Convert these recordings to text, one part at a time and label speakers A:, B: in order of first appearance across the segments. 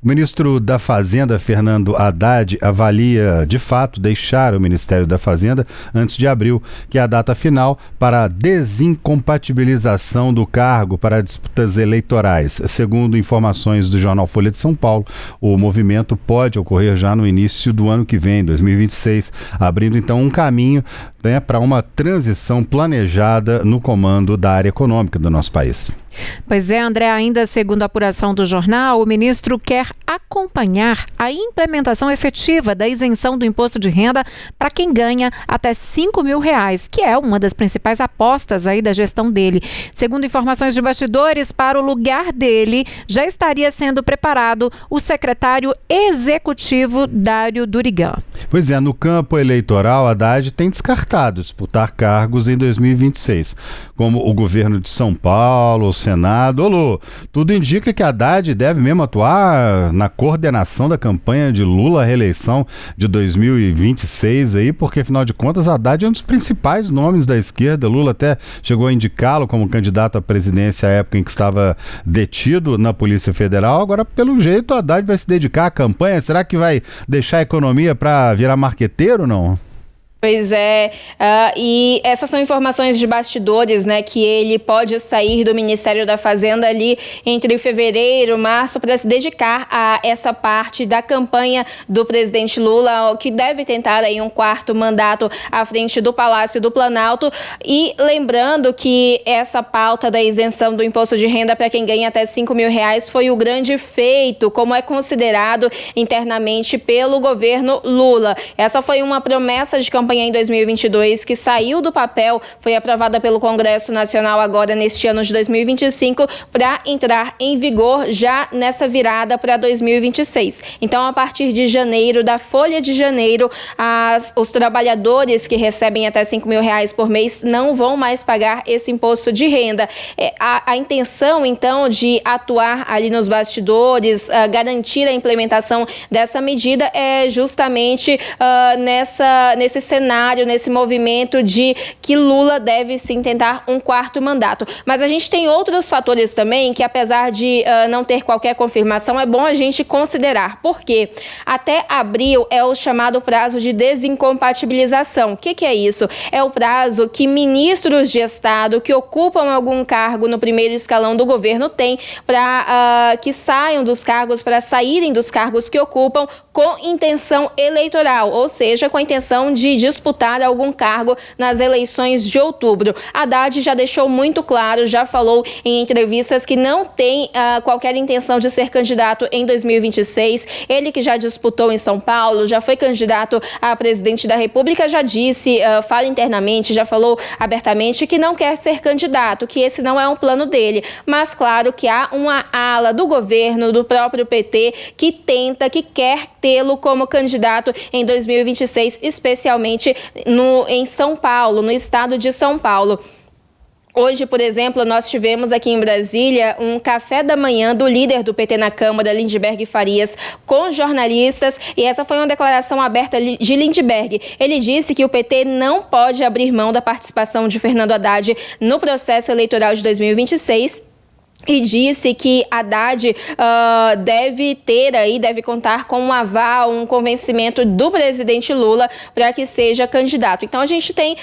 A: O ministro da Fazenda, Fernando Haddad, avalia, de fato, deixar o Ministério da Fazenda antes de abril, que é a data final para a desincompatibilização do cargo para disputas eleitorais. Segundo informações do jornal Folha de São Paulo, o movimento pode ocorrer já no início do ano que vem, 2026, abrindo então um caminho, né, para uma transição planejada no comando da área econômica do nosso país.
B: Pois é, André, ainda segundo a apuração do jornal, o ministro quer acompanhar a implementação efetiva da isenção do imposto de renda para quem ganha até R$5.000, que é uma das principais apostas aí da gestão dele. Segundo informações de bastidores, para o lugar dele já estaria sendo preparado o secretário executivo Dário Durigan.
A: Pois é, no campo eleitoral, Haddad tem descartado disputar cargos em 2026, como o governo de São Paulo, o Senado. Ô Lu, tudo indica que Haddad deve mesmo atuar na coordenação da campanha de Lula à reeleição de 2026 aí, porque afinal de contas Haddad é um dos principais nomes da esquerda. Lula até chegou a indicá-lo como candidato à presidência à época em que estava detido na Polícia Federal. Agora, pelo jeito, Haddad vai se dedicar à campanha. Será que vai deixar a economia para virar marqueteiro ou não?
C: Pois é, e essas são informações de bastidores, né, que ele pode sair do Ministério da Fazenda ali entre fevereiro e março para se dedicar a essa parte da campanha do presidente Lula, que deve tentar aí um quarto mandato à frente do Palácio do Planalto. E lembrando que essa pauta da isenção do imposto de renda para quem ganha até R$5.000 foi o grande feito, como é considerado internamente pelo governo Lula. Essa foi uma promessa de campanha em 2022, que saiu do papel, foi aprovada pelo Congresso Nacional agora neste ano de 2025, para entrar em vigor já nessa virada para 2026. Então, a partir de janeiro, da folha de janeiro, os trabalhadores que recebem até R$5.000 por mês não vão mais pagar esse imposto de renda. A intenção, então, de atuar ali nos bastidores, garantir a implementação dessa medida é justamente nesse cenário, nesse movimento de que Lula deve sim tentar um quarto mandato. Mas a gente tem outros fatores também que, apesar de não ter qualquer confirmação, é bom a gente considerar. Porque até abril é o chamado prazo de desincompatibilização. O que é isso? É o prazo que ministros de Estado que ocupam algum cargo no primeiro escalão do governo têm para que saiam dos cargos, para saírem dos cargos que ocupam com intenção eleitoral, ou seja, com a intenção de disputar algum cargo nas eleições de outubro. Haddad já deixou muito claro, já falou em entrevistas que não tem qualquer intenção de ser candidato em 2026. Ele que já disputou em São Paulo, já foi candidato a presidente da República, já disse, fala internamente, já falou abertamente que não quer ser candidato, que esse não é um plano dele. Mas claro que há uma ala do governo, do próprio PT, que quer tê-lo como candidato em 2026, especialmente em São Paulo, no estado de São Paulo. Hoje, por exemplo, nós tivemos aqui em Brasília um café da manhã do líder do PT na Câmara, Lindbergh Farias, com jornalistas, e essa foi uma declaração aberta de Lindbergh. Ele disse que o PT não pode abrir mão da participação de Fernando Haddad no processo eleitoral de 2026, e disse que Haddad deve contar com um aval, um convencimento do presidente Lula para que seja candidato. Então, a gente tem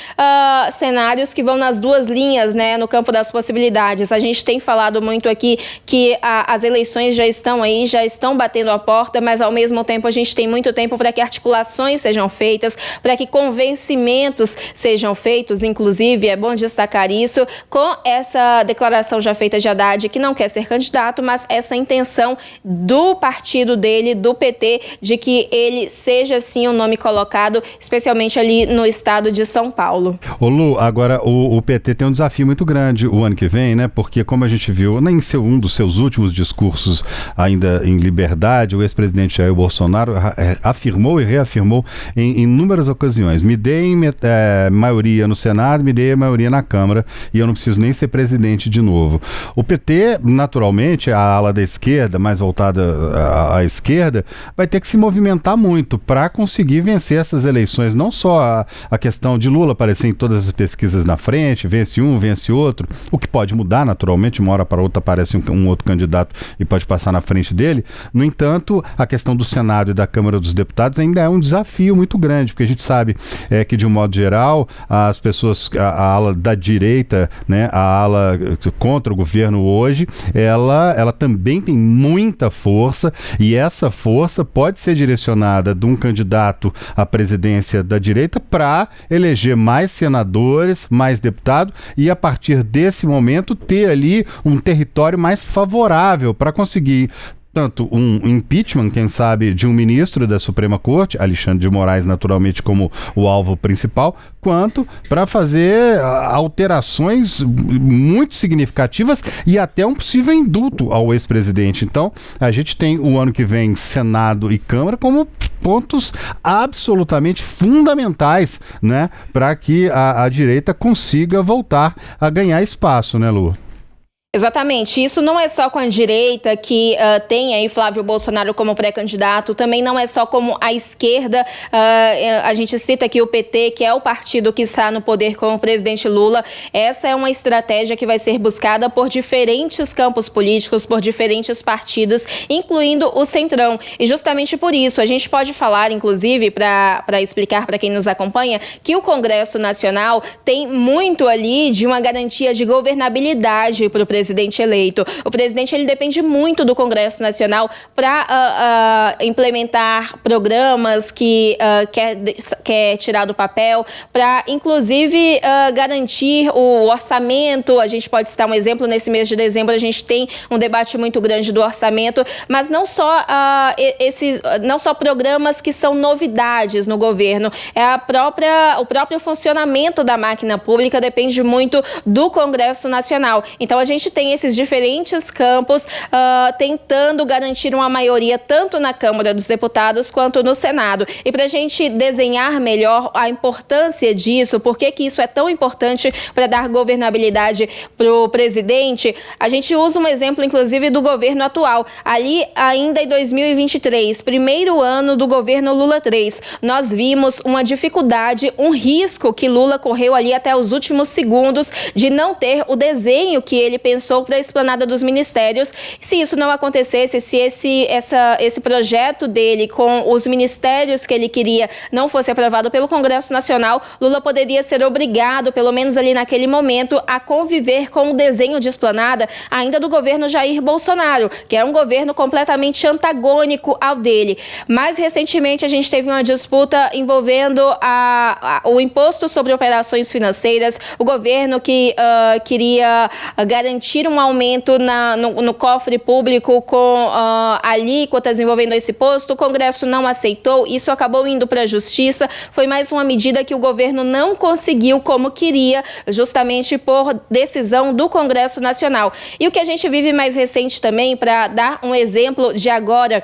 C: cenários que vão nas duas linhas, né, no campo das possibilidades. A gente tem falado muito aqui que as eleições já estão aí, já estão batendo a porta, mas, ao mesmo tempo, a gente tem muito tempo para que articulações sejam feitas, para que convencimentos sejam feitos. Inclusive, é bom destacar isso, com essa declaração já feita de Haddad, que não quer ser candidato, mas essa intenção do partido dele, do PT, de que ele seja sim um nome colocado, especialmente ali no estado de São Paulo.
A: Ô Lu, agora o PT tem um desafio muito grande o ano que vem, né? Porque, como a gente viu um dos seus últimos discursos ainda em liberdade, o ex-presidente Jair Bolsonaro afirmou e reafirmou em inúmeras ocasiões: me deem maioria no Senado, me deem maioria na Câmara e eu não preciso nem ser presidente de novo. O PT E, naturalmente, a ala da esquerda, mais voltada à esquerda, vai ter que se movimentar muito para conseguir vencer essas eleições. Não só a questão de Lula aparecer em todas as pesquisas na frente, vence um, vence outro, o que pode mudar, naturalmente, uma hora para outra aparece um outro candidato e pode passar na frente dele. No entanto, a questão do Senado e da Câmara dos Deputados ainda é um desafio muito grande, porque a gente sabe que, de um modo geral, as pessoas, a ala da direita, né, a ala contra o governo hoje, ela também tem muita força, e essa força pode ser direcionada de um candidato à presidência da direita para eleger mais senadores, mais deputados, e a partir desse momento ter ali um território mais favorável para conseguir tanto um impeachment, quem sabe, de um ministro da Suprema Corte, Alexandre de Moraes, naturalmente, como o alvo principal, quanto para fazer alterações muito significativas e até um possível indulto ao ex-presidente. Então, a gente tem o ano que vem Senado e Câmara como pontos absolutamente fundamentais, né, para que a direita consiga voltar a ganhar espaço, né, Lu?
C: Exatamente. Isso não é só com a direita, que tem aí Flávio Bolsonaro como pré-candidato, também não é só como a esquerda. A gente cita aqui o PT, que é o partido que está no poder com o presidente Lula. Essa é uma estratégia que vai ser buscada por diferentes campos políticos, por diferentes partidos, incluindo o Centrão. E justamente por isso, a gente pode falar, inclusive, para explicar para quem nos acompanha, que o Congresso Nacional tem muito ali de uma garantia de governabilidade para o presidente eleito. O presidente, ele depende muito do Congresso Nacional para implementar programas que quer tirar do papel, para, inclusive, garantir o orçamento. A gente pode citar um exemplo, nesse mês de dezembro a gente tem um debate muito grande do orçamento, mas não só não só programas que são novidades no governo, o próprio funcionamento da máquina pública depende muito do Congresso Nacional. Então, a gente tem esses diferentes campos tentando garantir uma maioria tanto na Câmara dos Deputados quanto no Senado. E para a gente desenhar melhor a importância disso, por que isso é tão importante para dar governabilidade para o presidente, a gente usa um exemplo, inclusive, do governo atual. Ali, ainda em 2023, primeiro ano do governo Lula 3, nós vimos uma dificuldade, um risco que Lula correu ali até os últimos segundos de não ter o desenho que ele pensou para a esplanada dos ministérios. Se isso não acontecesse, se esse projeto dele com os ministérios que ele queria não fosse aprovado pelo Congresso Nacional, Lula poderia ser obrigado, pelo menos ali naquele momento, a conviver com o desenho de esplanada ainda do governo Jair Bolsonaro, que é um governo completamente antagônico ao dele. Mais recentemente, a gente teve uma disputa envolvendo o imposto sobre operações financeiras, o governo que queria garantir um aumento no cofre público com alíquotas envolvendo esse imposto. O Congresso não aceitou, isso acabou indo para a Justiça. Foi mais uma medida que o governo não conseguiu como queria, justamente por decisão do Congresso Nacional. E o que a gente vive mais recente também, para dar um exemplo de agora,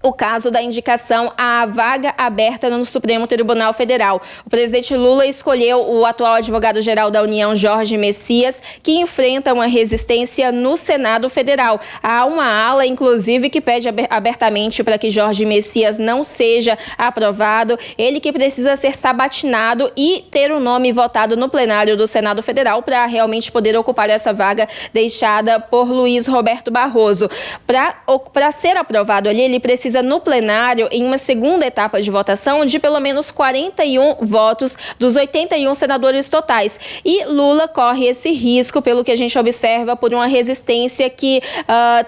C: o caso da indicação à vaga aberta no Supremo Tribunal Federal. O presidente Lula escolheu o atual advogado-geral da União, Jorge Messias, que enfrenta uma resistência no Senado Federal. Há uma ala, inclusive, que pede abertamente para que Jorge Messias não seja aprovado. Ele que precisa ser sabatinado e ter o nome votado no plenário do Senado Federal para realmente poder ocupar essa vaga deixada por Luiz Roberto Barroso. Para ser aprovado ali, ele precisa no plenário, em uma segunda etapa de votação, de pelo menos 41 votos dos 81 senadores totais. E Lula corre esse risco, pelo que a gente observa, por uma resistência que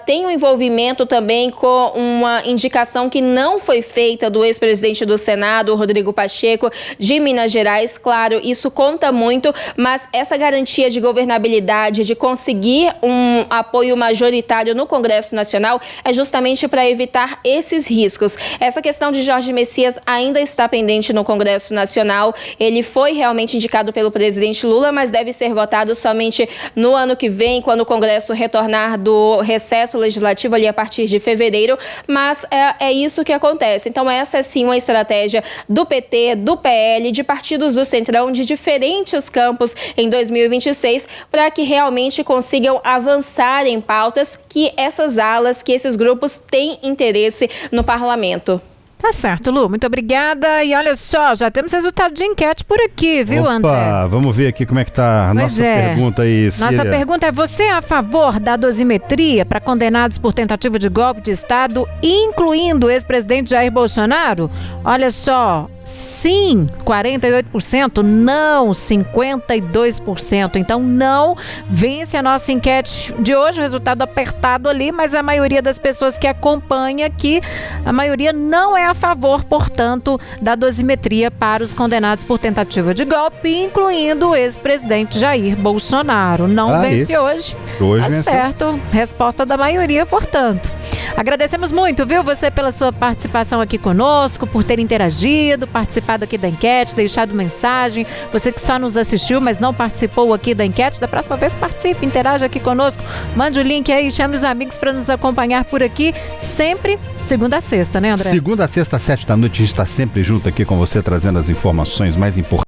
C: tem um envolvimento também com uma indicação que não foi feita do ex-presidente do Senado, Rodrigo Pacheco, de Minas Gerais. Claro, isso conta muito, mas essa garantia de governabilidade, de conseguir um apoio majoritário no Congresso Nacional, é justamente para evitar esses esses riscos. Essa questão de Jorge Messias ainda está pendente no Congresso Nacional. Ele foi realmente indicado pelo presidente Lula, mas deve ser votado somente no ano que vem, quando o Congresso retornar do recesso legislativo ali a partir de fevereiro. Mas é isso que acontece. Então essa é sim uma estratégia do PT, do PL, de partidos do Centrão, de diferentes campos em 2026, para que realmente consigam avançar em pautas que essas alas, que esses grupos têm interesse no parlamento.
B: Tá certo, Lu. Muito obrigada. E olha só, já temos resultado de enquete por aqui, viu,
A: Opa,
B: André?
A: Vamos ver aqui como é que tá a nossa pergunta aí, Cília.
B: Nossa pergunta é: você é a favor da dosimetria para condenados por tentativa de golpe de Estado, incluindo o ex-presidente Jair Bolsonaro? Olha só, sim, 48%, não, 52%. Então, não vence a nossa enquete de hoje, o resultado apertado ali, mas a maioria das pessoas que acompanha aqui, a maioria não é a favor, portanto, da dosimetria para os condenados por tentativa de golpe, incluindo o ex-presidente Jair Bolsonaro. Não vence hoje.
A: Hoje
B: tá certo. Resposta da maioria, portanto. Agradecemos muito, viu, você pela sua participação aqui conosco, por ter interagido, participado aqui da enquete, deixado mensagem. Você que só nos assistiu, mas não participou aqui da enquete, da próxima vez participe, interaja aqui conosco. Mande o link aí, chame os amigos para nos acompanhar por aqui, sempre segunda a sexta, né, André?
A: Segunda a sexta, 7 da noite, a gente está sempre junto aqui com você, trazendo as informações mais importantes.